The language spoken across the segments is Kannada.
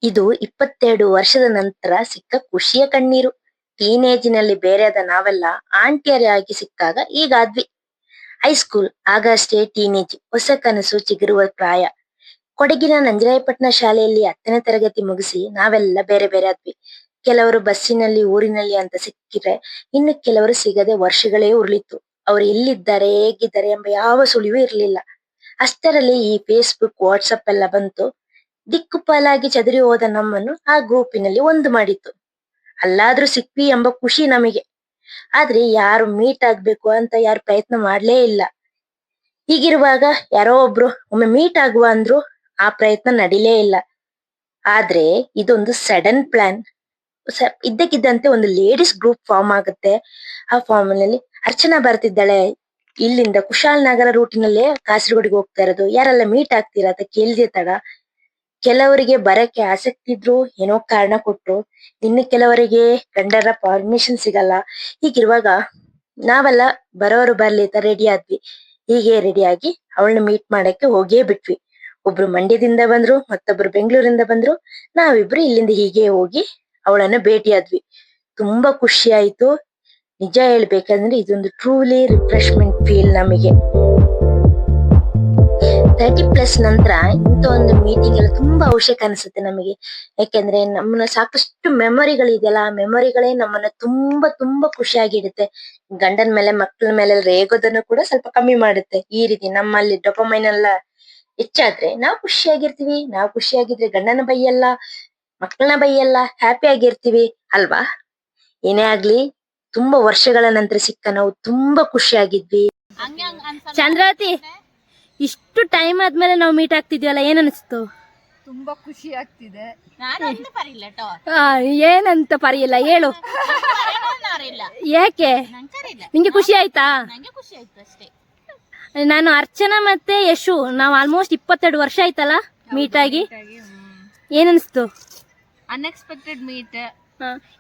ಇದು 22 ವರ್ಷದ ನಂತರ ಸಿಕ್ಕ ಖುಷಿಯ ಕಣ್ಣೀರು. ಟೀನೇಜಿನಲ್ಲಿ ಬೇರೆಯಾದ ನಾವೆಲ್ಲ ಆಂಟಿಯರಾಗಿ ಸಿಕ್ಕಾಗ ಈಗಾದ್ವಿ. ಹೈಸ್ಕೂಲ್ ಆಗಷ್ಟೇ ಟೀನೇಜ್, ಹೊಸ ಕನಸು ಚಿಗುರುವ ಪ್ರಾಯ. ಕೊಡಗಿನ ನಂಜರಾಯಪಟ್ಟಣ ಶಾಲೆಯಲ್ಲಿ 10ನೇ ತರಗತಿ ಮುಗಿಸಿ ನಾವೆಲ್ಲ ಬೇರೆ ಬೇರೆ ಆದ್ವಿ. ಕೆಲವರು ಬಸ್ಸಿನಲ್ಲಿ ಊರಿನಲ್ಲಿ ಅಂತ ಸಿಕ್ಕಿದ್ರೆ, ಇನ್ನು ಕೆಲವರು ಸಿಗದೆ ವರ್ಷಗಳೇ ಉರುಳಿತ್ತು. ಅವ್ರು ಎಲ್ಲಿದ್ದಾರೆ ಹೇಗಿದ್ದಾರೆ ಎಂಬ ಯಾವ ಸುಳಿವು ಇರಲಿಲ್ಲ. ಅಷ್ಟರಲ್ಲಿ ಈ ಫೇಸ್ಬುಕ್ ವಾಟ್ಸಪ್ ಎಲ್ಲ ಬಂತು. ದಿಕ್ಕುಪಾಲಾಗಿ ಚದುರಿ ಹೋದ ನಮ್ಮನ್ನು ಆ ಗ್ರೂಪಿನಲ್ಲಿ ಒಂದು ಮಾಡಿತ್ತು. ಅಲ್ಲಾದ್ರೂ ಸಿಕ್ವಿ ಎಂಬ ಖುಷಿ ನಮಗೆ. ಆದ್ರೆ ಯಾರು ಮೀಟ್ ಆಗ್ಬೇಕು ಅಂತ ಯಾರು ಪ್ರಯತ್ನ ಮಾಡ್ಲೇ ಇಲ್ಲ. ಹೀಗಿರುವಾಗ ಯಾರೋ ಒಬ್ರು ಒಮ್ಮೆ ಮೀಟ್ ಆಗುವ ಅಂದ್ರು, ಆ ಪ್ರಯತ್ನ ನಡಿಲೇ ಇಲ್ಲ. ಆದ್ರೆ ಇದೊಂದು ಸಡನ್ ಪ್ಲಾನ್. ಇದ್ದಕ್ಕಿದ್ದಂತೆ ಒಂದು ಲೇಡೀಸ್ ಗ್ರೂಪ್ ಫಾರ್ಮ್ ಆಗುತ್ತೆ. ಆ ಫಾರ್ಮ್ ನಲ್ಲಿ ಅರ್ಚನಾ ಬರ್ತಿದ್ದಾಳೆ. ಇಲ್ಲಿಂದ ಕುಶಾಲ್ ನಗರ ರೂಟಿನಲ್ಲೇ ಕಾಸರಗೋಡಿಗೆ ಹೋಗ್ತಾ ಇರೋದು, ಯಾರೆಲ್ಲ ಮೀಟ್ ಆಗ್ತೀರಾ ಅಂತ ಕೇಳಿದೆ ತಡ. ಕೆಲವರಿಗೆ ಬರಕ್ಕೆ ಆಸಕ್ತಿ ಇದ್ರು ಏನೋ ಕಾರಣ ಕೊಟ್ರು, ಇನ್ನು ಕೆಲವರಿಗೆ ಗಂಡರ ಪರ್ಮಿಷನ್ ಸಿಗಲ್ಲ. ಹೀಗಿರುವಾಗ ನಾವೆಲ್ಲ ಬರೋರು ಬರ್ಲಿ ಅಂತ ರೆಡಿ ಆದ್ವಿ. ಹೀಗೆ ರೆಡಿಯಾಗಿ ಅವಳನ್ನ ಮೀಟ್ ಮಾಡಕ್ಕೆ ಹೋಗೇ ಬಿಟ್ವಿ. ಒಬ್ರು ಮಂಡ್ಯದಿಂದ ಬಂದ್ರು, ಮತ್ತೊಬ್ರು ಬೆಂಗಳೂರಿಂದ ಬಂದ್ರು. ನಾವಿಬ್ರು ಇಲ್ಲಿಂದ ಹೀಗೆ ಹೋಗಿ ಅವಳನ್ನ ಭೇಟಿ ಆದ್ವಿ. ತುಂಬಾ ಖುಷಿ ಆಯ್ತು. ನಿಜ ಹೇಳ್ಬೇಕಂದ್ರೆ ಇದೊಂದು ಟ್ರೂಲಿ ರಿಫ್ರೆಶ್ಮೆಂಟ್ ಫೀಲ್ ನಮಗೆ. 30+ ನಂತರ ಇಂಥ ಒಂದು ಮೀಟಿಂಗ್ ಎಲ್ಲ ತುಂಬಾ ಅವಶ್ಯಕ ಅನಿಸುತ್ತೆ ನಮಗೆ. ಯಾಕೆಂದ್ರೆ ನಮ್ಮನ್ನ ಸಾಕಷ್ಟು ಮೆಮೊರಿಗಳಿದೆಯಲ್ಲ, ಆ ಮೆಮೊರಿಗಳೇ ನಮ್ಮನ್ನ ತುಂಬಾ ತುಂಬಾ ಖುಷಿಯಾಗಿಡುತ್ತೆ. ಗಂಡನ ಮೇಲೆ ಮಕ್ಕಳ ಮೇಲೆ ರೇಗೋದನ್ನು ಕೂಡ ಸ್ವಲ್ಪ ಕಮ್ಮಿ ಮಾಡುತ್ತೆ. ಈ ರೀತಿ ನಮ್ಮಲ್ಲಿ ಡೊಪಮೈನ್ ಎಲ್ಲ ಹೆಚ್ಚಾದ್ರೆ ನಾವು ಖುಷಿಯಾಗಿರ್ತೀವಿ. ನಾವು ಖುಷಿಯಾಗಿದ್ರೆ ಗಂಡನ ಬೈಯಲ್ಲ, ಮಕ್ಕಳನ್ನ ಬೈಯಲ್ಲ, ಹ್ಯಾಪಿ ಆಗಿರ್ತೀವಿ ಅಲ್ವಾ? ಏನೇ ಆಗ್ಲಿ, ತುಂಬಾ ವರ್ಷಗಳ ನಂತರ ಸಿಕ್ಕ ನಾವು ತುಂಬಾ ಖುಷಿಯಾಗಿದ್ವಿ. ಚಂದ್ರಾವತಿ, ಇಷ್ಟು ಟೈಮ್ ಆದ್ಮೇಲೆ ನಾವು ಮೀಟ್ ಆಗ್ತಿದ್ವಲ್ಲ, ಏನ್ ಅನಿಸ್ತು? ತುಂಬಾ ಖುಷಿ ಆಗ್ತಿದೆ. ಏನಂತ ಪರಿಯಿಲ್ಲ ಹೇಳು. ಯಾಕೆ ನಿಂಗೆ ಖುಷಿ ಆಯ್ತಾ? ನಾನು ಅರ್ಚನಾ ಮತ್ತೆ ಯಶು, ನಾವು ಆಲ್ಮೋಸ್ಟ್ 22 ವರ್ಷ ಆಯ್ತಲ್ಲ ಮೀಟ್ ಆಗಿ. ಏನ್ ಅನಿಸ್ತು? Unexpected meet.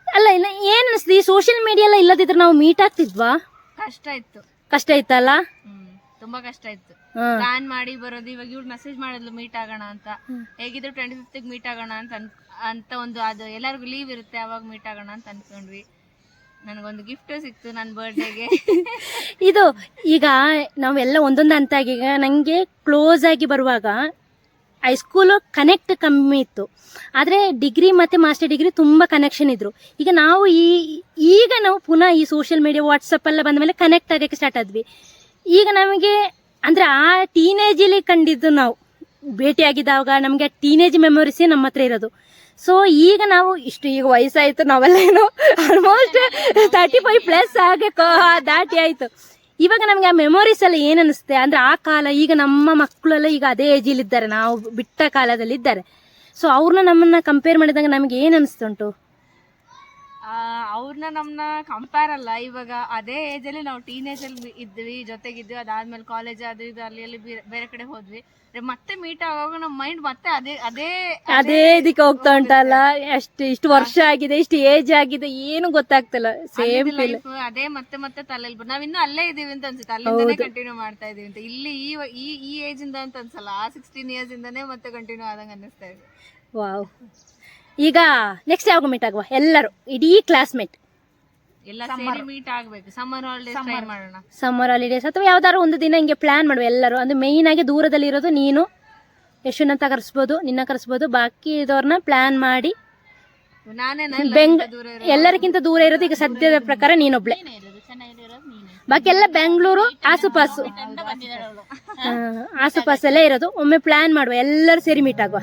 ಅಲ್ಲ, ಏನ್ ಅನಿಸ್ತು? ಈ ಸೋಷಿಯಲ್ ಮೀಡಿಯಾ ಎಲ್ಲ ಇಲ್ಲದಿದ್ರೆ ನಾವು ಮೀಟ್ ಆಗ್ತಿದ್ವಾ? ಕಷ್ಟ ಇತ್ತಲ್ಲ, ತುಂಬಾ ಕಷ್ಟ ಇತ್ತು. ಪ್ಲಾನ್ ಮಾಡಿ ಬರೋದು. ಇವಾಗ ಇವ್ಳು ಮೆಸೇಜ್ ಮಾಡಿದ್ಲು ಮೀಟ್ ಆಗೋಣ ಅಂತ. ಹೇಗಿದ್ರು 25th ಮೀಟ್ ಆಗೋಣ ಅಂತ ಒಂದು ಅದು ಎಲ್ಲರಿಗೂ ಲೀವ್ ಇರುತ್ತೆ, ಅವಾಗ ಮೀಟ್ ಆಗೋಣ ಅಂತ ಅನ್ಕೊಂಡ್ವಿ. ನನಗೊಂದು ಗಿಫ್ಟ್ ಸಿಕ್ತು ನನ್ನ ಬರ್ಡೇಗೆ. ಇದು ಈಗ ನಾವೆಲ್ಲ ಒಂದೊಂದು ಹಂತ ಆಗಿ, ಈಗ ನಂಗೆ ಕ್ಲೋಸ್ ಆಗಿ ಬರುವಾಗ ಹೈಸ್ಕೂಲು ಕನೆಕ್ಟ್ ಕಮ್ಮಿ ಇತ್ತು, ಆದ್ರೆ ಡಿಗ್ರಿ ಮತ್ತೆ ಮಾಸ್ಟರ್ ಡಿಗ್ರಿ ತುಂಬಾ ಕನೆಕ್ಷನ್ ಇದ್ರು. ಈಗ ನಾವು ಈಗ ನಾವು ಪುನಃ ಈ ಸೋಷಿಯಲ್ ಮೀಡಿಯಾ ವಾಟ್ಸಪ್ ಎಲ್ಲ ಬಂದ ಮೇಲೆ ಕನೆಕ್ಟ್ ಆಗಕ್ಕೆ ಸ್ಟಾರ್ಟ್ ಆದ್ವಿ. ಈಗ ನಮಗೆ ಅಂದ್ರೆ ಆ ಟೀನೇಜ್ ಅಲ್ಲಿ ಕಂಡಿದ್ದು, ನಾವು ಭೇಟಿಯಾಗಿದ್ದಾಗ ನಮ್ಗೆ ಟೀನೇಜ್ ಮೆಮೊರೀಸೇ ನಮ್ಮ ಹತ್ರ ಇರೋದು. ಸೊ ಈಗ ನಾವು ಈಗ ವಯಸ್ಸಾಯ್ತು, ನಾವೆಲ್ಲ ಏನೋ ಆಲ್ಮೋಸ್ಟ್ 35+ ಆಗಕ್ಕೆ ದಾಟಿ ಆಯ್ತು. ಇವಾಗ ನಮ್ಗೆ ಆ ಮೆಮೊರೀಸ್ ಎಲ್ಲ ಏನ್ ಅನಿಸುತ್ತೆ ಅಂದ್ರೆ, ಆ ಕಾಲ, ಈಗ ನಮ್ಮ ಮಕ್ಕಳೆಲ್ಲ ಈಗ ಅದೇ ಏಜ್ ಇದ್ದಾರೆ, ನಾವು ಬಿಟ್ಟ ಕಾಲದಲ್ಲಿ ಇದ್ದಾರೆ. ಸೊ ಅವ್ರನ್ನ ನಮ್ಮನ್ನ ಕಂಪೇರ್ ಮಾಡಿದಾಗ ನಮ್ಗೆ ಏನ್ ಅನಿಸ್ತುಂಟು? ಅವ್ರನ್ನ ನಮ್ನ ಕಂಪೇರ್ ಅಲ್ಲ, ಇವಾಗ ಅದೇ ಏಜ್ ಅಲ್ಲಿ ನಾವು ಟೀನೇಜ್ ಅಲ್ಲಿ ಇದ್ವಿ, ಜೊತೆಗಿದ್ವಿ. ಅದಾದ್ಮೇಲೆ ಕಾಲೇಜ್ ಅದು ಇದು ಅಲ್ಲಿ ಬೇರೆ ಕಡೆ ಹೋದ್ವಿ. ಮತ್ತೆ ಮೀಟ್ ಆಗುವಾಗ ನಮ್ಮ ಮೈಂಡ್ ಮತ್ತೆ ಅದೇ ಇದಕ್ಕೆ ಹೋಗ್ತಾ ಉಂಟಲ್ಲ. ಇಷ್ಟು ವರ್ಷ ಆಗಿದೆ, ಇಷ್ಟು ಏಜ್ ಆಗಿದೆ, ಏನು ಗೊತ್ತಾಗ್ತಿಲ್ಲ. ಸೇಮ್ ಲೈಫ್ ಅದೇ ಮತ್ತೆ ತಲೆಯಲ್ಲಿ ನಾವ್ ಇನ್ನೂ ಅಲ್ಲೇ ಇದೀವಿ ಅಂತ ಅನ್ಸುತ್ತೆ. ಅಲ್ಲಿಂದಾನೇ ಕಂಟಿನ್ಯೂ ಮಾಡ್ತಾ ಇದೀವಿ ಅಂತ. ಇಲ್ಲಿ ಈ ಏಜ್ ಇಂದ ಅಂತ ಅನ್ಸಲ್ಲ, ಆ 16 years ಇಂದಾನೇ ಮತ್ತೆ ಕಂಟಿನ್ಯೂ ಆದಂಗ ಅನ್ನಿಸ್ತಾ ಇದೆ. ವಾವ್. ಈಗ ನೆಕ್ಸ್ಟ್ ಯಾವಾಗ ಮೀಟ್ ಆಗುವ? ಎಲ್ಲರೂ ಇಡೀ ಕ್ಲಾಸ್ಮೇಟ್ ಎಲ್ಲ ಸೇರಿ ಮೀಟ್ ಆಗ್ಬೇಕು. ಸಮ್ಮರ್ ಹಾಲಿಡೇಸ್ ಟ್ರೈ ಮಾಡೋಣ. ಸಮ್ಮರ್ ಹಾಲಿಡೇಸ್ ಅಥವಾ ಯಾವ್ದಾದ್ರು ಒಂದು ದಿನ ಹಿಂಗೆ ಪ್ಲಾನ್ ಮಾಡುವ ಎಲ್ಲರೂ. ಅಂದ್ರೆ ಮೇಯ್ನ್ ಆಗಿ ದೂರದಲ್ಲಿ ಇರೋದು ನೀನು, ಯಶುನಂತ ಕರೆಸ್ಬೋದು, ನಿನ್ನ ಕರೆಸ್ಬೋದು. ಬಾಕಿ ಇದವ್ರನ್ನ ಪ್ಲಾನ್ ಮಾಡಿ, ಎಲ್ಲರಿಗಿಂತ ದೂರ ಇರೋದು ಈಗ ಸದ್ಯದ ಪ್ರಕಾರ ನೀನೊಬ್ಳೆ. ಬಾಕಿ ಎಲ್ಲ ಬೆಂಗಳೂರು ಆಸುಪಾಸು ಆಸುಪಾಸಲ್ಲೇ ಇರೋದು. ಒಮ್ಮೆ ಪ್ಲಾನ್ ಮಾಡುವ, ಎಲ್ಲರೂ ಸೇರಿ ಮೀಟ್ ಆಗುವ.